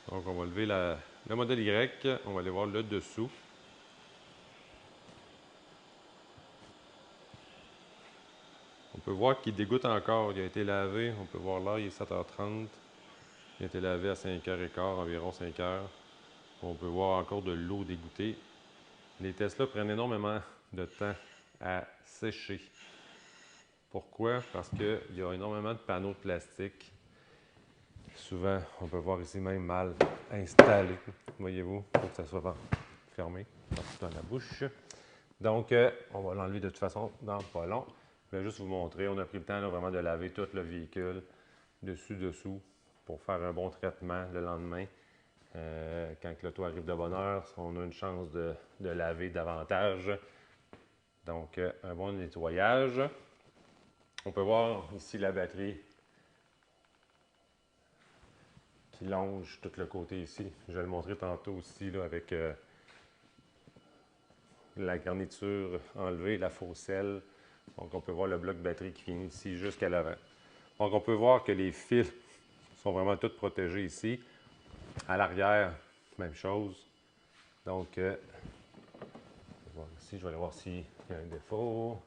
Donc, on va lever le modèle Y. On va aller voir le dessous. On peut voir qu'il dégoûte encore. Il a été lavé. On peut voir là, il est 7h30. Il a été lavé à 5h15, environ 5h. On peut voir encore de l'eau dégoûtée. Les Tesla prennent énormément de temps à sécher. Pourquoi? Parce qu'il y a énormément de panneaux de plastique. Souvent, on peut voir ici même mal installé. Voyez-vous, il faut que ça soit fermé dans la bouche. Donc, on va l'enlever de toute façon dans pas long. Je vais juste vous montrer. On a pris le temps là, vraiment de laver tout le véhicule, dessus-dessous, pour faire un bon traitement le lendemain. Quand l'auto arrive de bonne heure, on a une chance de laver davantage. Donc, un bon nettoyage. On peut voir ici la batterie qui longe tout le côté ici. Je vais le montrer tantôt aussi là, avec la garniture enlevée, la faux selle. Donc, on peut voir le bloc batterie qui finit ici jusqu'à l'avant. Donc, on peut voir que les fils sont vraiment tous protégés ici. À l'arrière, même chose. Donc, je vais voir ici, je vais aller voir s'il y a un défaut.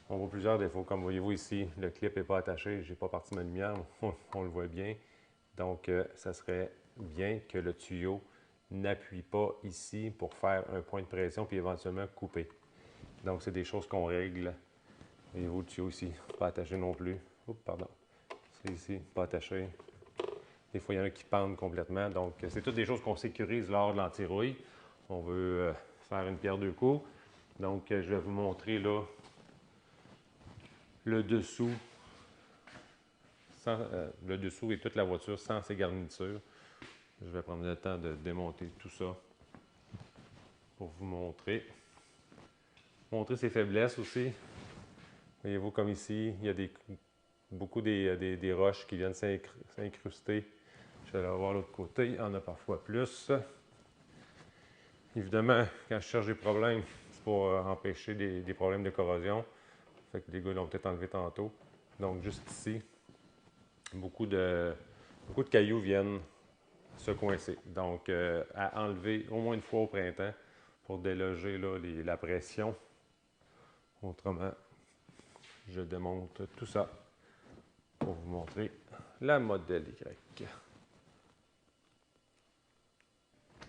On voit plusieurs défauts. Comme voyez-vous ici, le clip n'est pas attaché. Je n'ai pas parti ma lumière. On le voit bien. Donc, ça serait bien que le tuyau n'appuie pas ici pour faire un point de pression puis éventuellement couper. Donc, c'est des choses qu'on règle. Voyez-vous, le tuyau ici, pas attaché non plus. Oups, pardon. C'est ici, pas attaché. Des fois, il y en a qui pendent complètement. Donc, c'est toutes des choses qu'on sécurise lors de l'antirouille. On veut faire une pierre deux coups. Donc, je vais vous montrer là le dessous, le dessous et toute la voiture sans ses garnitures. Je vais prendre le temps de démonter tout ça pour vous montrer. Montrer ses faiblesses aussi. Voyez-vous comme ici, il y a beaucoup des roches qui viennent s'incruster. Je vais aller voir l'autre côté, il y en a parfois plus. Évidemment, quand je cherche des problèmes, c'est pour empêcher des problèmes de corrosion. Fait que les gars l'ont peut-être enlevé tantôt. Donc, juste ici, beaucoup de cailloux viennent se coincer. Donc, à enlever au moins une fois au printemps pour déloger là, la pression. Autrement, je démonte tout ça pour vous montrer la modèle Y.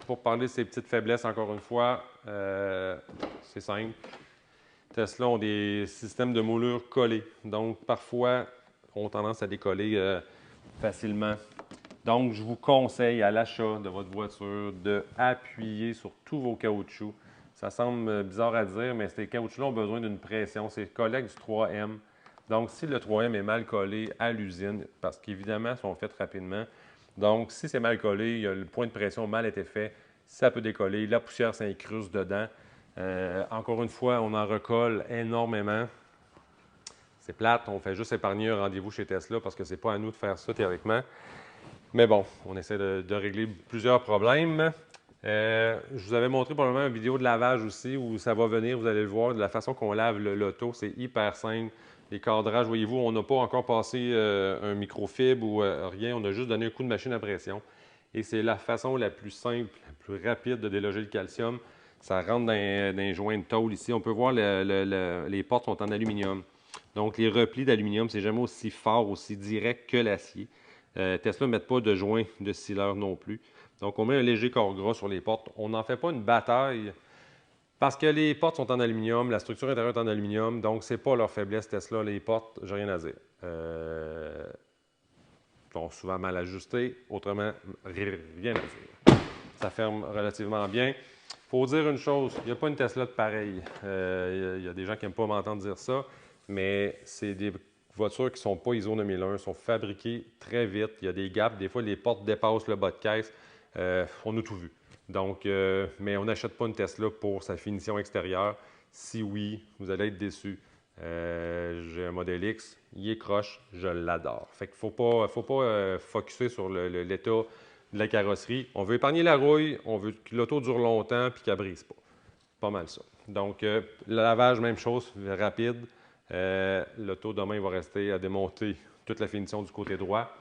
Pour parler de ces petites faiblesses, encore une fois, c'est simple. Tesla ont des systèmes de moulure collés. Donc, parfois, ont tendance à décoller facilement. Donc, je vous conseille à l'achat de votre voiture d'appuyer sur tous vos caoutchoucs. Ça semble bizarre à dire, mais ces caoutchoucs-là ont besoin d'une pression. C'est le collègue du 3M. Donc, si le 3M est mal collé à l'usine, parce qu'évidemment, ils sont faits rapidement. Donc, si c'est mal collé, il y a le point de pression mal été fait, ça peut décoller. La poussière s'incruste dedans. Encore une fois, on en recolle énormément. C'est plate, on fait juste épargner un rendez-vous chez Tesla parce que c'est pas à nous de faire ça théoriquement. Mais bon, on essaie de régler plusieurs problèmes. Je vous avais montré probablement une vidéo de lavage aussi où ça va venir, vous allez le voir, de la façon qu'on lave l'auto, c'est hyper simple. Les cadrages, voyez-vous, on n'a pas encore passé un microfibre ou rien, on a juste donné un coup de machine à pression. Et c'est la façon la plus simple, la plus rapide de déloger le calcium. Ça rentre dans un joint de tôle ici. On peut voir les portes sont en aluminium. Donc, les replis d'aluminium, c'est jamais aussi fort, aussi direct que l'acier. Tesla ne met pas de joint de scelleur non plus. Donc, on met un léger corps gras sur les portes. On n'en fait pas une bataille parce que les portes sont en aluminium, la structure intérieure est en aluminium, donc ce n'est pas leur faiblesse Tesla. Les portes, j'ai rien à dire. Sont souvent mal ajustées, autrement, rien à dire. Ça ferme relativement bien. Il faut dire une chose, il n'y a pas une Tesla de pareil. Il y a des gens qui n'aiment pas m'entendre dire ça, mais c'est des voitures qui ne sont pas ISO 9001, sont fabriquées très vite. Il y a des gaps, des fois les portes dépassent le bas de caisse. On a tout vu. Donc, mais on n'achète pas une Tesla pour sa finition extérieure. Si oui, vous allez être déçu. J'ai un modèle X, il est croche, je l'adore. Fait qu'il ne faut pas focusser sur l'état de la carrosserie. On veut épargner la rouille, on veut que l'auto dure longtemps et qu'elle ne brise pas. Pas mal ça. Donc, le lavage, même chose, rapide. L'auto, demain, va rester à démonter toute la finition du côté droit.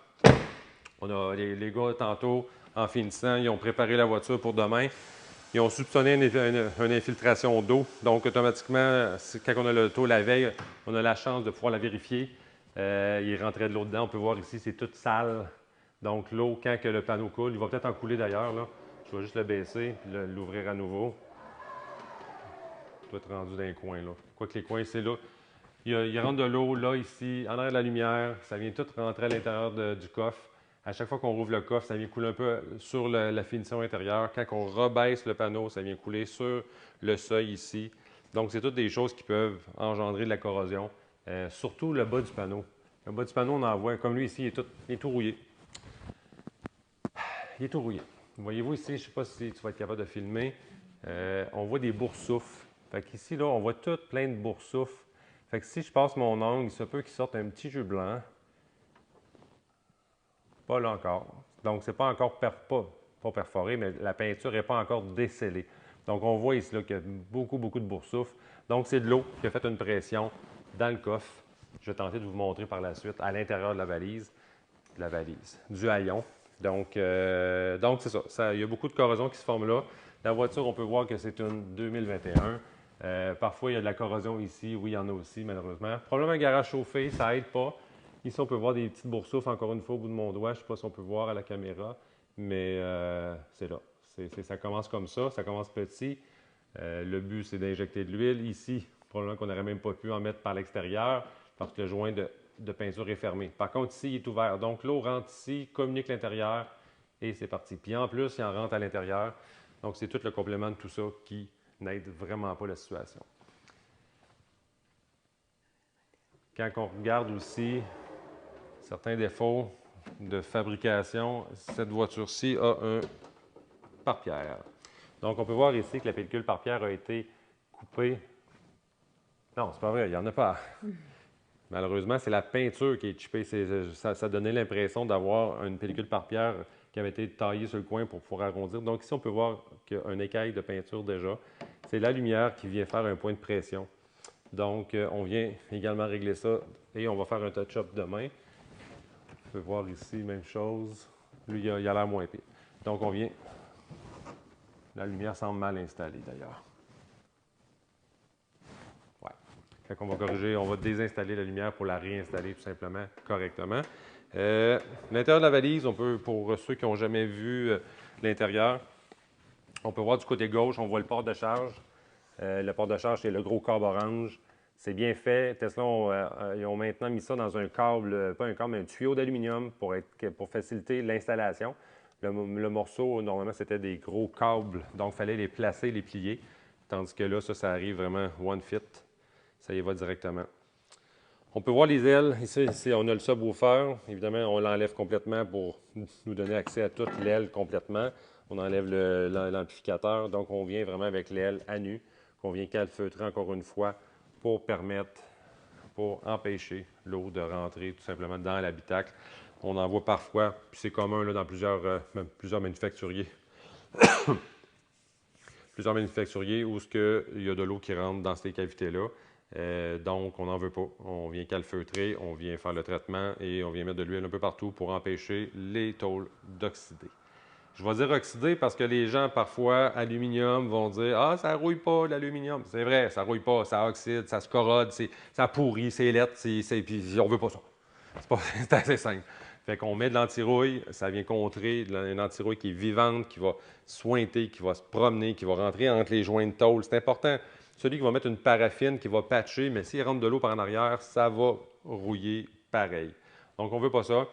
On a les gars, tantôt, en finissant, ils ont préparé la voiture pour demain. Ils ont soupçonné une infiltration d'eau. Donc, automatiquement, quand on a l'auto la veille, on a la chance de pouvoir la vérifier. Il rentrait de l'eau dedans. On peut voir ici, c'est toute sale. Donc, l'eau, quand que le panneau coule, il va peut-être en couler d'ailleurs. Je vais juste le baisser et l'ouvrir à nouveau. Il doit être rendu dans les coins. Là. Quoi que les coins, c'est là. Il rentre de l'eau, là, ici, en arrière de la lumière. Ça vient tout rentrer à l'intérieur du coffre. À chaque fois qu'on rouvre le coffre, ça vient couler un peu sur la finition intérieure. Quand on rebaisse le panneau, ça vient couler sur le seuil ici. Donc, c'est toutes des choses qui peuvent engendrer de la corrosion. Surtout le bas du panneau. Le bas du panneau, on en voit, comme lui ici, il est tout rouillé. Il est tout rouillé. Voyez-vous ici, je ne sais pas si tu vas être capable de filmer, on voit des boursoufles. Fait qu'ici, là, on voit tout plein de boursoufles. Fait que si je passe mon ongle, il se peut qu'il sorte un petit jus blanc. Pas là encore. Donc, c'est pas encore pas perforé, mais la peinture n'est pas encore décellée. Donc, on voit ici qu'il y a beaucoup de boursoufles. Donc, c'est de l'eau qui a fait une pression dans le coffre. Je vais tenter de vous montrer par la suite à l'intérieur de la valise, du haillon. Donc c'est ça. Il y a beaucoup de corrosion qui se forme là. La voiture, on peut voir que c'est une 2021. Parfois, il y a de la corrosion ici. Oui, il y en a aussi, malheureusement. Probablement un garage chauffé, ça n'aide pas. Ici, on peut voir des petites boursoufles, encore une fois, au bout de mon doigt. Je ne sais pas si on peut voir à la caméra, mais c'est là. Ça commence comme ça commence petit. Le but, c'est d'injecter de l'huile. Ici, probablement qu'on n'aurait même pas pu en mettre par l'extérieur parce que le joint de peinture est fermé. Par contre, ici, il est ouvert. Donc, l'eau rentre ici, communique l'intérieur et c'est parti. Puis en plus, il en rentre à l'intérieur. Donc, c'est tout le complément de tout ça qui n'aide vraiment pas la situation. Quand on regarde aussi certains défauts de fabrication, cette voiture-ci a un pare-pierre. Donc, on peut voir ici que la pellicule pare-pierre a été coupée. Non, c'est pas vrai, il n'y en a pas. Malheureusement, c'est la peinture qui est chippée. Ça donnait l'impression d'avoir une pellicule pare-pierre qui avait été taillée sur le coin pour pouvoir arrondir. Donc ici, on peut voir qu'il y a un écaille de peinture déjà. C'est la lumière qui vient faire un point de pression. Donc, on vient également régler ça et on va faire un touch-up demain. On peut voir ici, même chose. Lui, il a l'air moins pire. Donc, on vient... La lumière semble mal installée d'ailleurs. Fait qu'on va corriger, on va désinstaller la lumière pour la réinstaller tout simplement correctement. L'intérieur de la valise, on peut, pour ceux qui n'ont jamais vu l'intérieur, on peut voir du côté gauche, on voit le port de charge. Le port de charge, c'est le gros câble orange. C'est bien fait. Tesla, ils ont maintenant mis ça dans un câble, pas un câble, mais un tuyau d'aluminium pour faciliter l'installation. Le morceau, normalement, c'était des gros câbles, donc il fallait les placer, les plier. Tandis que là, ça arrive vraiment one fit. Ça y va directement. On peut voir les ailes. Ici, on a le subwoofer. Évidemment, on l'enlève complètement pour nous donner accès à toute l'aile complètement. On enlève l'amplificateur. Donc, on vient vraiment avec l'aile à nu, qu'on vient calfeutrer encore une fois pour empêcher l'eau de rentrer tout simplement dans l'habitacle. On en voit parfois, puis c'est commun là, dans plusieurs manufacturiers. Plusieurs manufacturiers où il y a de l'eau qui rentre dans ces cavités-là. Donc, on n'en veut pas. On vient calfeutrer, on vient faire le traitement et on vient mettre de l'huile un peu partout pour empêcher les tôles d'oxyder. Je vais dire oxyder parce que les gens, parfois, aluminium, vont dire « Ah, ça ne rouille pas, l'aluminium. » C'est vrai, ça ne rouille pas, ça oxyde, ça se corrode, ça pourrit, c'est lettre, puis on ne veut pas ça. C'est assez simple. Fait qu'on met de l'antirouille, ça vient contrer une antirouille qui est vivante, qui va sointer, qui va se promener, qui va rentrer entre les joints de tôle. C'est important. Celui qui va mettre une paraffine, qui va patcher, mais s'il rentre de l'eau par en arrière, ça va rouiller pareil. Donc, on ne veut pas ça.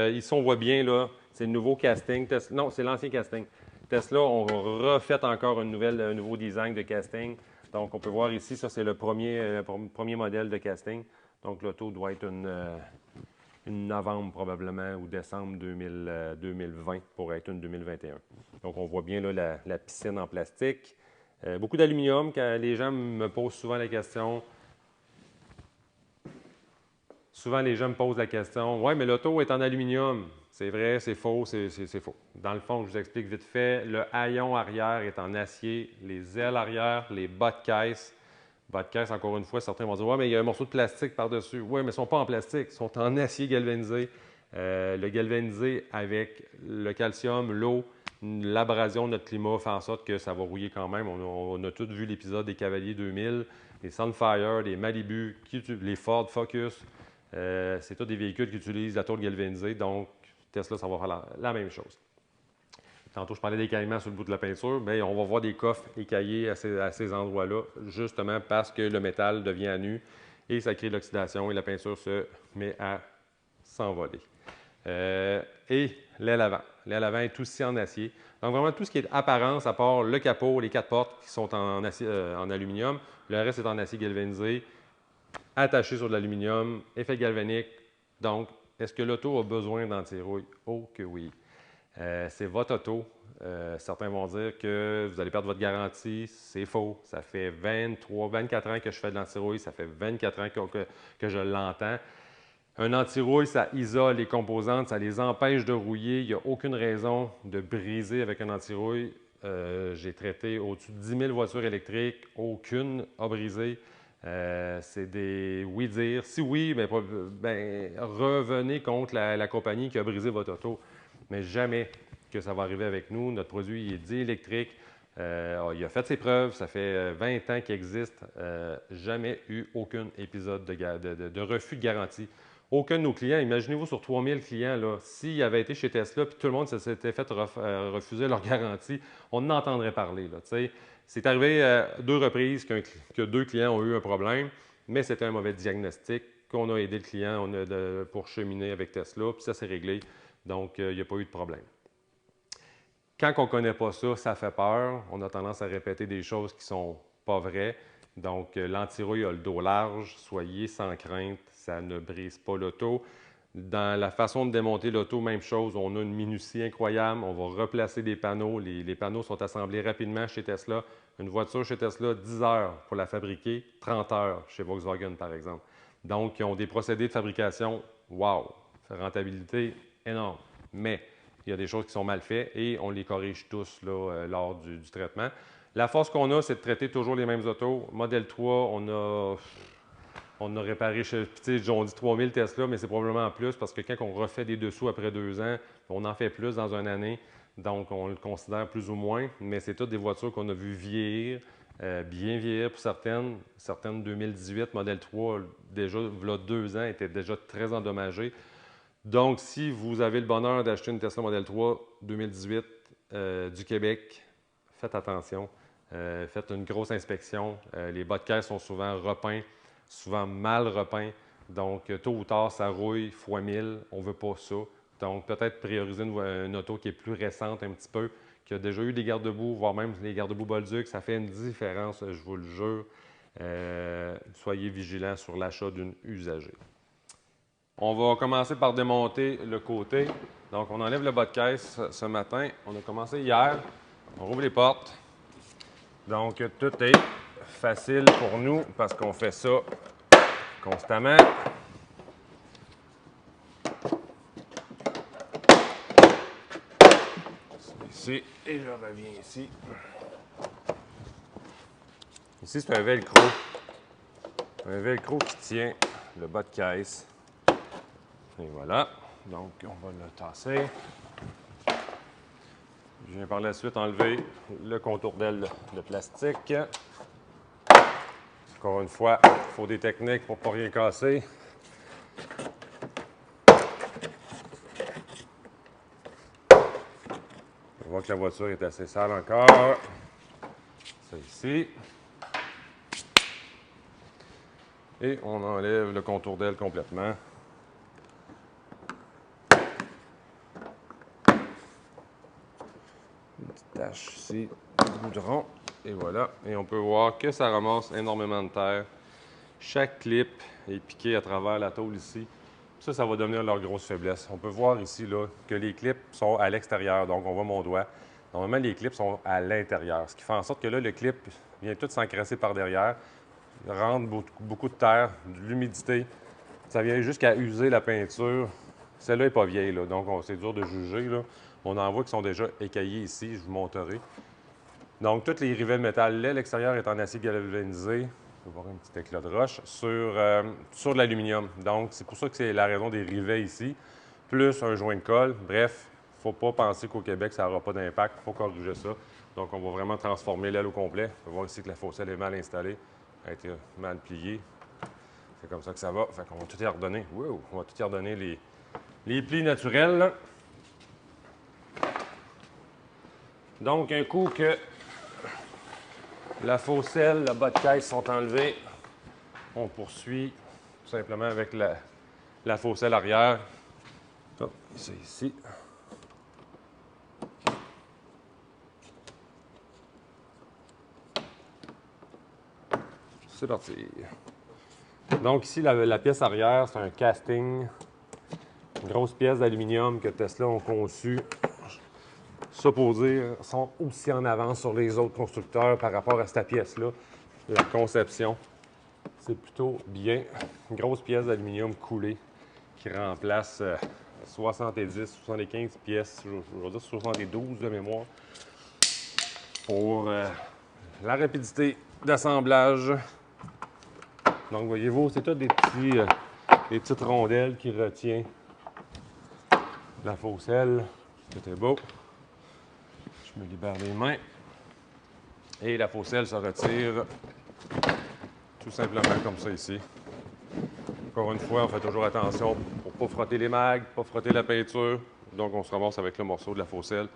Ici, on voit bien, là, c'est le nouveau casting. Non, c'est l'ancien casting. Tesla, on refait encore un nouveau design de casting. Donc, on peut voir ici, ça, c'est le premier modèle de casting. Donc, l'auto doit être une novembre probablement ou décembre 2020 pour être une 2021. Donc, on voit bien là, la piscine en plastique. Beaucoup d'aluminium. Quand les gens me posent souvent la question, ouais, mais l'auto est en aluminium. C'est vrai, c'est faux, c'est faux. Dans le fond, je vous explique vite fait, le haillon arrière est en acier, les ailes arrière, les bas de caisse. Bas de caisse, encore une fois, certains vont dire « Ouais, mais il y a un morceau de plastique par-dessus. » Oui, mais ils ne sont pas en plastique, ils sont en acier galvanisé. Le galvanisé avec le calcium, l'eau, l'abrasion de notre climat fait en sorte que ça va rouiller quand même. On a tous vu l'épisode des Cavaliers 2000, les Sunfire, les Malibu, les Ford Focus. C'est tous des véhicules qui utilisent la tôle galvanisée, donc Tesla, ça va faire la même chose. Tantôt, je parlais d'écaillement sur le bout de la peinture. Bien, on va voir des coffres écaillés à ces endroits-là, justement parce que le métal devient à nu et ça crée de l'oxydation et la peinture se met à s'envoler. Et l'aile avant. L'aile avant est aussi en acier. Donc, vraiment, tout ce qui est apparence, à part le capot, les 4 portes qui sont en aluminium, le reste est en acier galvanisé, attaché sur de l'aluminium, effet galvanique. Donc, est-ce que l'auto a besoin d'anti-rouille? Oh que oui. C'est votre auto. Certains vont dire que vous allez perdre votre garantie. C'est faux. Ça fait 24 ans que je fais de l'anti-rouille. Ça fait 24 ans que je l'entends. Un anti-rouille, ça isole les composantes, ça les empêche de rouiller. Il n'y a aucune raison de briser avec un anti-rouille. J'ai traité au-dessus de 10 000 voitures électriques. Aucune a brisé. C'est des oui-dire. Si oui, revenez contre la compagnie qui a brisé votre auto. Mais jamais que ça va arriver avec nous. Notre produit il est dit électrique. Il a fait ses preuves. Ça fait 20 ans qu'il existe. Jamais eu aucun épisode de refus de garantie. Aucun de nos clients, imaginez-vous sur 3000 clients, s'ils avaient été chez Tesla et tout le monde s'était fait refuser leur garantie, on en entendrait parler. C'est arrivé 2 reprises que 2 clients ont eu un problème, mais c'était un mauvais diagnostic, qu'on a aidé le client pour cheminer avec Tesla, puis ça s'est réglé. Donc, il n'y a pas eu de problème. Quand on ne connaît pas ça, ça fait peur. On a tendance à répéter des choses qui ne sont pas vraies. Donc, l'anti-rouille a le dos large. Soyez sans crainte, ça ne brise pas l'auto. Dans la façon de démonter l'auto, même chose. On a une minutie incroyable. On va replacer des panneaux. Les panneaux sont assemblés rapidement chez Tesla. Une voiture chez Tesla, 10 heures pour la fabriquer, 30 heures chez Volkswagen, par exemple. Donc, ils ont des procédés de fabrication, wow! Rentabilité énorme. Mais il y a des choses qui sont mal faites et on les corrige tous lors du traitement. La force qu'on a, c'est de traiter toujours les mêmes autos. Modèle 3, on a réparé, on dit 3000 Tesla, mais c'est probablement plus parce que quand on refait des dessous après 2 ans, on en fait plus dans une année. Donc, on le considère plus ou moins, mais c'est toutes des voitures qu'on a vues vieillir, bien vieillir pour certaines. Certaines 2018, modèle 3, déjà, il y a 2 ans, étaient déjà très endommagées. Donc, si vous avez le bonheur d'acheter une Tesla Model 3 2018 du Québec, faites attention. Faites une grosse inspection. Les bas de caisse sont souvent repeints, souvent mal repeints. Donc, tôt ou tard, ça rouille fois 1000. On ne veut pas ça. Donc, peut-être prioriser une auto qui est plus récente un petit peu, qui a déjà eu des garde-boue, voire même les garde-boue Bolduc. Ça fait une différence, je vous le jure. Soyez vigilants sur l'achat d'une usagée. On va commencer par démonter le côté. Donc, on enlève le bas de caisse ce matin. On a commencé hier. On rouvre les portes. Donc, tout est facile pour nous parce qu'on fait ça constamment. Ici, et je reviens ici. Ici, c'est un velcro. Un velcro qui tient le bas de caisse. Et voilà. Donc, on va le tasser. Je viens par la suite enlever le contour d'aile de plastique. Encore une fois, il faut des techniques pour ne pas rien casser. On voit que la voiture est assez sale encore. Ça ici. Et on enlève le contour d'aile complètement. Une petite tache ici, du goudron. Et voilà. Et on peut voir que ça ramasse énormément de terre. Chaque clip est piqué à travers la tôle ici. Ça va devenir leur grosse faiblesse. On peut voir ici là, que les clips sont à l'extérieur. Donc, on voit mon doigt. Normalement, les clips sont à l'intérieur. Ce qui fait en sorte que là, le clip vient tout s'encrasser par derrière. Il rentre beaucoup de terre, de l'humidité. Ça vient jusqu'à user la peinture. Celle-là n'est pas vieille, là, donc c'est dur de juger. Là. On en voit qui sont déjà écaillés ici, je vous montrerai. Donc, tous les rivets de métal, l'extérieur est en acier galvanisé. On va voir un petit éclat de roche sur de l'aluminium. Donc, c'est pour ça que c'est la raison des rivets ici. plus un joint de colle. Bref, il ne faut pas penser qu'au Québec, ça n'aura pas d'impact. Il faut corriger ça. Donc, on va vraiment transformer l'aile au complet. On va voir ici que la faucelle est mal installée, a été mal pliée. C'est comme ça que ça va. Fait qu'on va tout y redonner. Wow! On va tout y redonner les plis naturels, là. Donc, un coup que la faucelle, le bas de caisse sont enlevés, on poursuit tout simplement avec la faucelle arrière. Oh, c'est ici. C'est parti. Donc ici, la pièce arrière, c'est un casting. Une grosse pièce d'aluminium que Tesla ont conçu. Ça, pour dire, sont aussi en avance sur les autres constructeurs par rapport à cette pièce-là. La conception, c'est plutôt bien. Une grosse pièce d'aluminium coulée qui remplace 70, 75 pièces, je vais dire 72 de mémoire, pour la rapidité d'assemblage. Donc, voyez-vous, c'est tout des petites rondelles qui retiennent la faucelle. C'était beau. Je me libère les mains. Et la faucelle se retire tout simplement comme ça ici. Encore une fois, on fait toujours attention pour ne pas frotter les mags, pas frotter la peinture. Donc, on se ramasse avec le morceau de la faucelle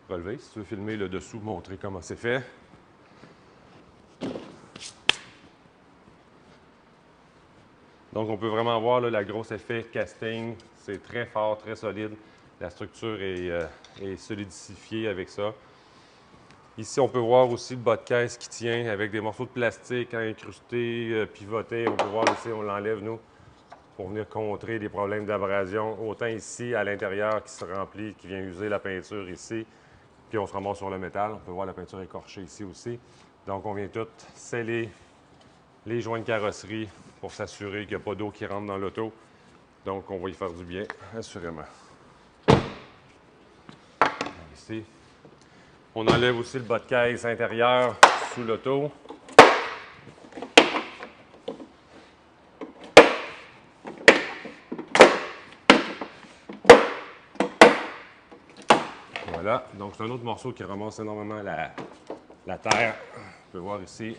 relevé. Si tu veux filmer le dessous, montrer comment c'est fait. Donc, on peut vraiment voir là, le gros effet casting. C'est très fort, très solide. La structure est solidifiée avec ça. Ici, on peut voir aussi le bas de caisse qui tient avec des morceaux de plastique incrustés, pivotés. On peut voir ici, on l'enlève, nous, pour venir contrer des problèmes d'abrasion. Autant ici, à l'intérieur, qui se remplit, qui vient user la peinture ici. Puis on se ramasse sur le métal. On peut voir la peinture écorchée ici aussi. Donc, on vient tout sceller les joints de carrosserie pour s'assurer qu'il n'y a pas d'eau qui rentre dans l'auto. Donc, on va y faire du bien, assurément. Ici, on enlève aussi le bas de caisse intérieur sous l'auto. Voilà, donc c'est un autre morceau qui ramasse énormément la terre. On peut voir ici,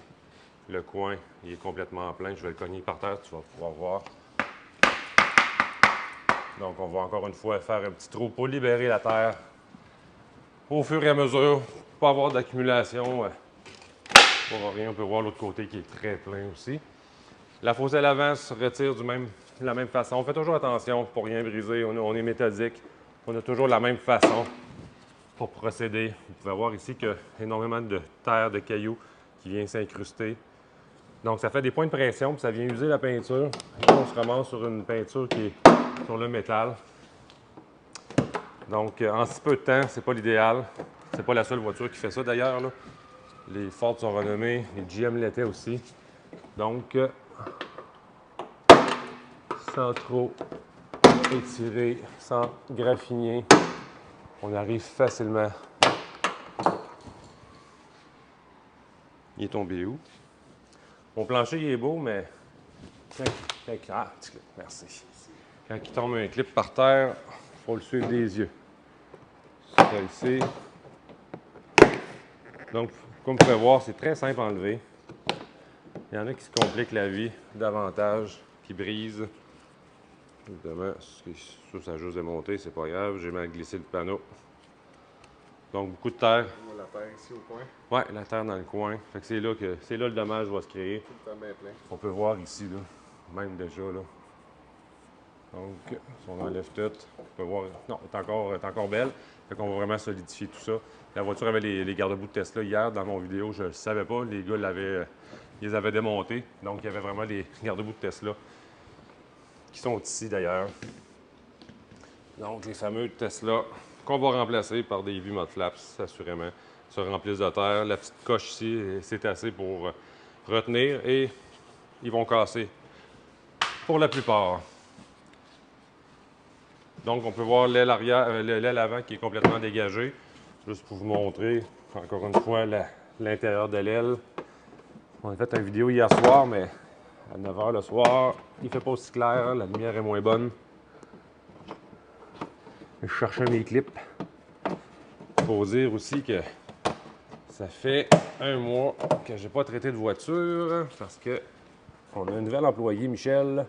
le coin, il est complètement plein. Je vais le cogner par terre, tu vas pouvoir voir. Donc, on va encore une fois faire un petit trou pour libérer la terre au fur et à mesure, pour pas avoir d'accumulation. Pour rien, on peut voir l'autre côté qui est très plein aussi. La faucelle avant se retire de la même façon. On fait toujours attention pour rien briser. On est méthodique. On a toujours la même façon pour procéder. Vous pouvez voir ici qu'il y a énormément de terre, de cailloux qui vient s'incruster. Donc, ça fait des points de pression, puis ça vient user la peinture. Et on se ramasse sur une peinture qui est sur le métal. Donc, en si peu de temps, c'est pas l'idéal. C'est pas la seule voiture qui fait ça, d'ailleurs. Les Ford sont renommés, les GM l'étaient aussi. Donc, sans trop étirer, sans graffiner, on arrive facilement. Il est tombé où? Mon plancher, il est beau, mais merci. Quand il tombe un clip par terre, il faut le suivre des yeux. Ça ici. Donc, comme vous pouvez voir, c'est très simple à enlever. Il y en a qui se compliquent la vie davantage, qui brisent. Évidemment, ça a juste démonté, c'est pas grave. J'ai mal glissé le panneau. Donc, beaucoup de terre. On voit la terre ici au coin. Oui, la terre dans le coin. Fait que c'est là le dommage va se créer. Tout le temps bien plein. On peut voir ici, là, même déjà, là. Donc, si on enlève tout, on peut voir... Non, elle est encore belle. Fait qu'on va vraiment solidifier tout ça. La voiture avait les garde-boue de Tesla hier. Dans mon vidéo, je ne le savais pas. Les gars ils les avaient démontés. Donc, il y avait vraiment les garde-boue de Tesla qui sont ici, d'ailleurs. Donc, les fameux Tesla qu'on va remplacer par des V-Mod Flaps, assurément, se remplissent de terre. La petite coche ici, c'est assez pour retenir et ils vont casser pour la plupart. Donc, on peut voir l'aile avant qui est complètement dégagée. Juste pour vous montrer, encore une fois, l'intérieur de l'aile. On a fait une vidéo hier soir, mais à 9 h le soir, il ne fait pas aussi clair, la lumière est moins bonne. Je cherchais mes clips. Il faut dire aussi que ça fait un mois que j'ai pas traité de voiture parce que on a un nouvel employé, Michel,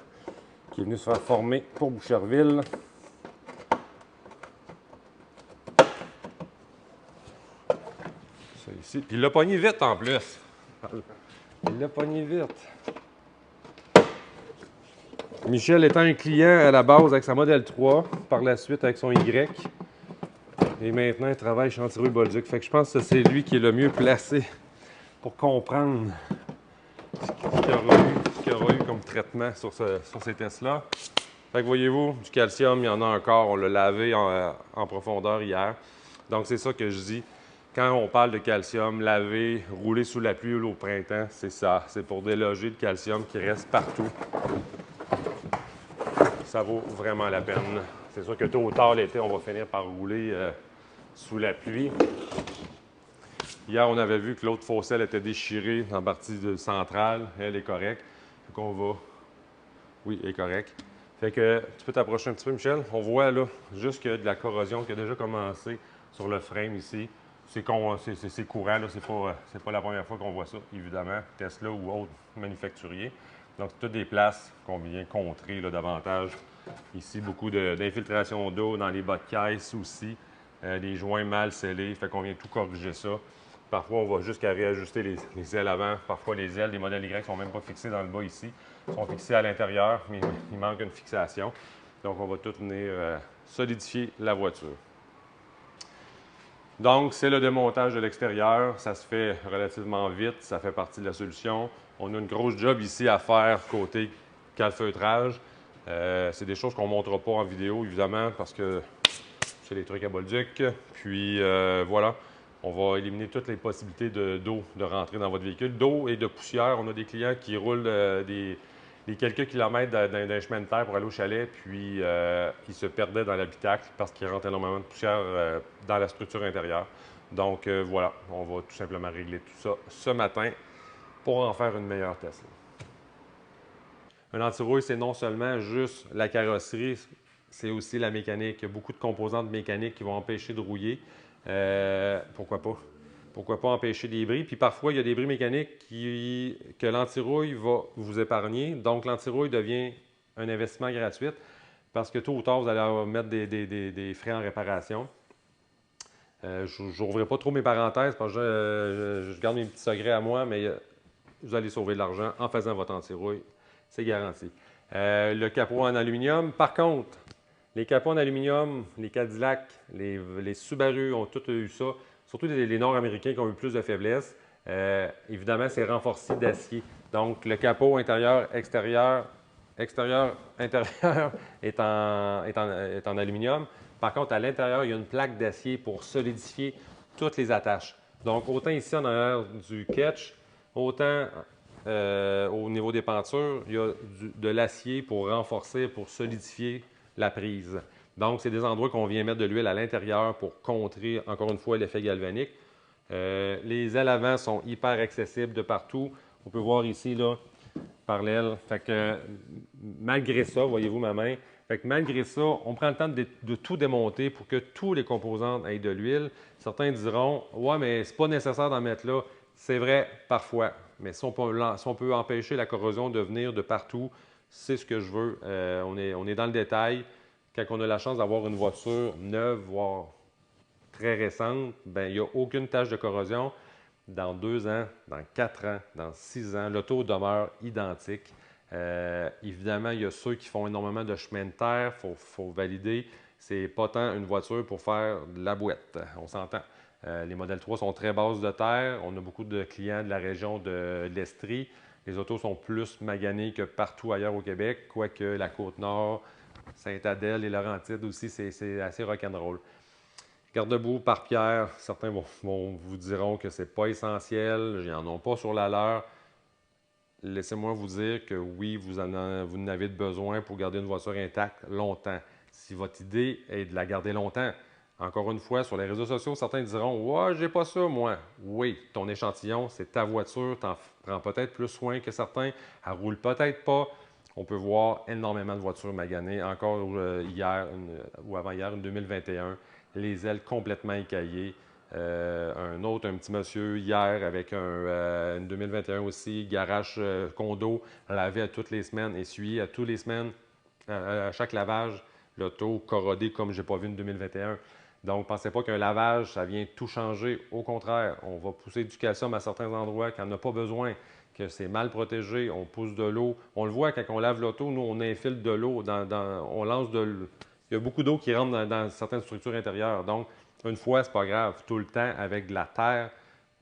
qui est venu se faire former pour Boucherville. Ça ici. Puis il l'a pogné vite en plus. Il l'a pogné vite. Michel étant un client à la base avec sa Model 3, par la suite avec son Y. Et maintenant, il travaille chez Antirouille-Bolduc. Fait que je pense que c'est lui qui est le mieux placé pour comprendre ce qu'il y aura eu comme traitement sur ces tests-là. Fait que voyez-vous, du calcium, il y en a encore. On l'a lavé en profondeur hier. Donc, c'est ça que je dis. Quand on parle de calcium, laver, rouler sous la pluie ou au printemps, c'est ça. C'est pour déloger le calcium qui reste partout. Ça vaut vraiment la peine. C'est sûr que tôt ou tard, l'été, on va finir par rouler sous la pluie. Hier, on avait vu que l'autre fosselle était déchirée en partie centrale. Elle est correcte. Fait qu'on va... Oui, elle est correcte. Fait que tu peux t'approcher un petit peu, Michel. On voit là juste que de la corrosion qui a déjà commencé sur le frame ici. C'est courant, là. C'est pas la première fois qu'on voit ça, évidemment. Tesla ou autre manufacturier. Donc, c'est toutes des places qu'on vient contrer là, davantage. Ici, beaucoup d'infiltration d'eau dans les bas de caisse aussi. Des joints mal scellés. Fait qu'on vient tout corriger ça. Parfois, on va jusqu'à réajuster les ailes avant. Parfois, les ailes des modèles Y ne sont même pas fixées dans le bas ici. Ils sont fixés à l'intérieur, mais il manque une fixation. Donc, on va tout venir solidifier la voiture. Donc, c'est le démontage de l'extérieur. Ça se fait relativement vite. Ça fait partie de la solution. On a une grosse job ici à faire côté calfeutrage. C'est des choses qu'on ne montrera pas en vidéo, évidemment, parce que c'est les trucs à Bolduc. Puis, voilà. On va éliminer toutes les possibilités d'eau de rentrer dans votre véhicule. D'eau et de poussière. On a des clients qui roulent des quelques kilomètres d'un chemin de terre pour aller au chalet, puis ils se perdaient dans l'habitacle parce qu'il rentre énormément de poussière dans la structure intérieure. Donc voilà, on va tout simplement régler tout ça ce matin pour en faire une meilleure Tesla. Un anti-rouille, c'est non seulement juste la carrosserie, c'est aussi la mécanique. Il y a beaucoup de composantes mécaniques qui vont empêcher de rouiller. Pourquoi pas? Pourquoi pas empêcher des bris? Puis parfois, il y a des bris mécaniques que l'anti-rouille va vous épargner. Donc, l'anti-rouille devient un investissement gratuit parce que tôt ou tard, vous allez mettre des frais en réparation. Je n'ouvrirai pas trop mes parenthèses parce que je garde mes petits secrets à moi, mais vous allez sauver de l'argent en faisant votre anti-rouille. C'est garanti. Le capot en aluminium, par contre, les capots en aluminium, les Cadillac, les Subaru ont tous eu ça. Surtout les Nord-Américains qui ont eu plus de faiblesse. Évidemment, c'est renforcé d'acier. Donc, le capot intérieur, extérieur, intérieur est en aluminium. Par contre, à l'intérieur, il y a une plaque d'acier pour solidifier toutes les attaches. Donc, autant ici en arrière du catch, autant au niveau des pentures, il y a de l'acier pour renforcer, pour solidifier la prise. Donc, c'est des endroits qu'on vient mettre de l'huile à l'intérieur pour contrer, encore une fois, l'effet galvanique. Les ailes avant sont hyper accessibles de partout. On peut voir ici, là, par l'aile. Fait que, malgré ça, voyez-vous ma main, fait que malgré ça, on prend le temps de tout démonter pour que tous les composants aient de l'huile. Certains diront, ouais, mais c'est pas nécessaire d'en mettre là. C'est vrai, parfois. Mais si on peut empêcher la corrosion de venir de partout, c'est ce que je veux. On est dans le détail. Quand on a la chance d'avoir une voiture neuve, voire très récente, bien, il n'y a aucune tache de corrosion. Dans 2 ans, dans 4 ans, dans 6 ans, l'auto demeure identique. Évidemment, il y a ceux qui font énormément de chemin de terre, il faut valider. C'est pas tant une voiture pour faire de la boîte, on s'entend. Les Model 3 sont très basses de terre. On a beaucoup de clients de la région de l'Estrie. Les autos sont plus maganées que partout ailleurs au Québec, quoique la Côte-Nord, Sainte-Adèle et Laurentides aussi, c'est assez rock'n'roll. Garde-boue par pierre, certains vous diront que ce n'est pas essentiel, ils n'en ont pas sur la leur. Laissez-moi vous dire que oui, vous en avez besoin pour garder une voiture intacte longtemps. Si votre idée est de la garder longtemps, encore une fois, sur les réseaux sociaux, certains diront « Ouais, j'ai pas ça, moi. » Oui, ton échantillon, c'est ta voiture, tu en prends peut-être plus soin que certains, elle roule peut-être pas. On peut voir énormément de voitures maganées. Encore hier ou avant-hier, une 2021, les ailes complètement écaillées. Un petit monsieur hier avec une 2021 aussi, garage condo, lavé à toutes les semaines, essuyé à toutes les semaines, à chaque lavage, l'auto corrodé comme je n'ai pas vu une 2021. Donc, pensez pas qu'un lavage, ça vient tout changer. Au contraire, on va pousser du calcium à certains endroits qu'on n'a pas besoin, que c'est mal protégé, on pousse de l'eau. On le voit quand on lave l'auto, nous, on infile de l'eau, on lance de l'eau. Il y a beaucoup d'eau qui rentre dans certaines structures intérieures. Donc, une fois, c'est pas grave. Tout le temps, avec de la terre,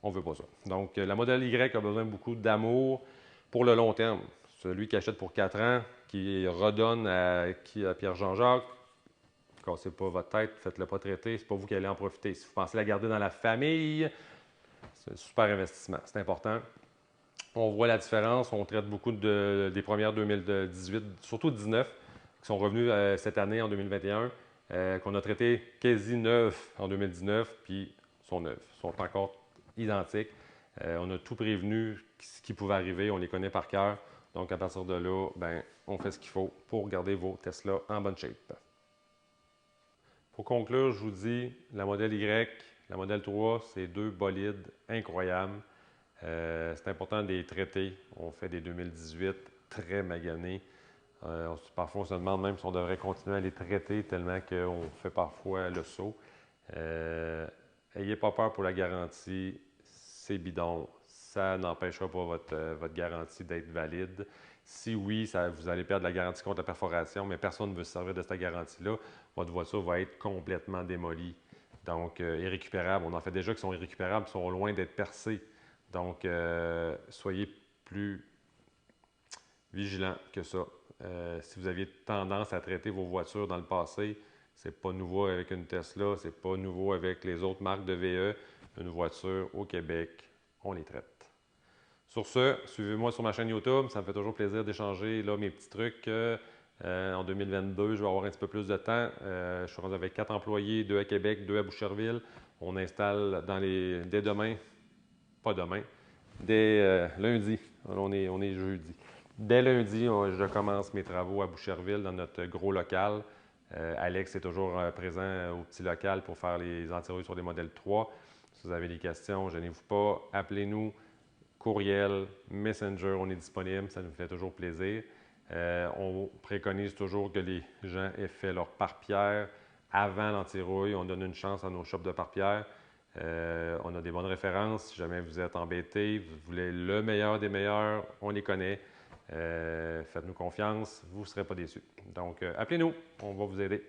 on ne veut pas ça. Donc, la modèle Y a besoin beaucoup d'amour pour le long terme. Celui qui achète pour 4 ans, qui redonne à Pierre Jean-Jacques, cassez pas votre tête, faites-le pas traiter, c'est pas vous qui allez en profiter. Si vous pensez la garder dans la famille, c'est un super investissement, c'est important. On voit la différence, on traite beaucoup des premières 2018, surtout 19, qui sont revenus cette année en 2021, qu'on a traité quasi neufs en 2019, puis sont neufs, sont encore identiques. On a tout prévenu ce qui pouvait arriver, on les connaît par cœur. Donc à partir de là, ben, on fait ce qu'il faut pour garder vos Tesla en bonne shape. Pour conclure, je vous dis, la modèle Y, la modèle 3, c'est deux bolides incroyables. C'est important de les traiter. On fait des 2018 très maganés. Parfois, on se demande même si on devrait continuer à les traiter tellement qu'on fait parfois le saut. Ayez pas peur pour la garantie, c'est bidon. Ça n'empêchera pas votre garantie d'être valide. Si oui, vous allez perdre la garantie contre la perforation, mais personne ne veut se servir de cette garantie-là, votre voiture va être complètement démolie. Donc, irrécupérable. On en fait déjà qui sont irrécupérables, qui sont loin d'être percés. Donc, soyez plus vigilants que ça. Si vous aviez tendance à traiter vos voitures dans le passé, c'est pas nouveau avec une Tesla, c'est pas nouveau avec les autres marques de VE. Une voiture au Québec, on les traite. Sur ce, suivez-moi sur ma chaîne YouTube. Ça me fait toujours plaisir d'échanger là, mes petits trucs. En 2022, je vais avoir un petit peu plus de temps. Je suis rendu avec 4 employés, 2 à Québec, 2 à Boucherville. On installe dès demain, pas demain, dès lundi. On est jeudi. Dès lundi, je commence mes travaux à Boucherville dans notre gros local. Alex est toujours présent au petit local pour faire les antirouilles sur les modèles 3. Si vous avez des questions, gênez-vous pas, appelez-nous, courriel, Messenger, on est disponible, ça nous fait toujours plaisir. On préconise toujours que les gens aient fait leur pare-pierre avant l'antirouille. On donne une chance à nos shops de pare-pierre. On a des bonnes références. Si jamais vous êtes embêté, vous voulez le meilleur des meilleurs, on les connaît. Faites-nous confiance, vous ne serez pas déçus. Donc, appelez-nous, on va vous aider.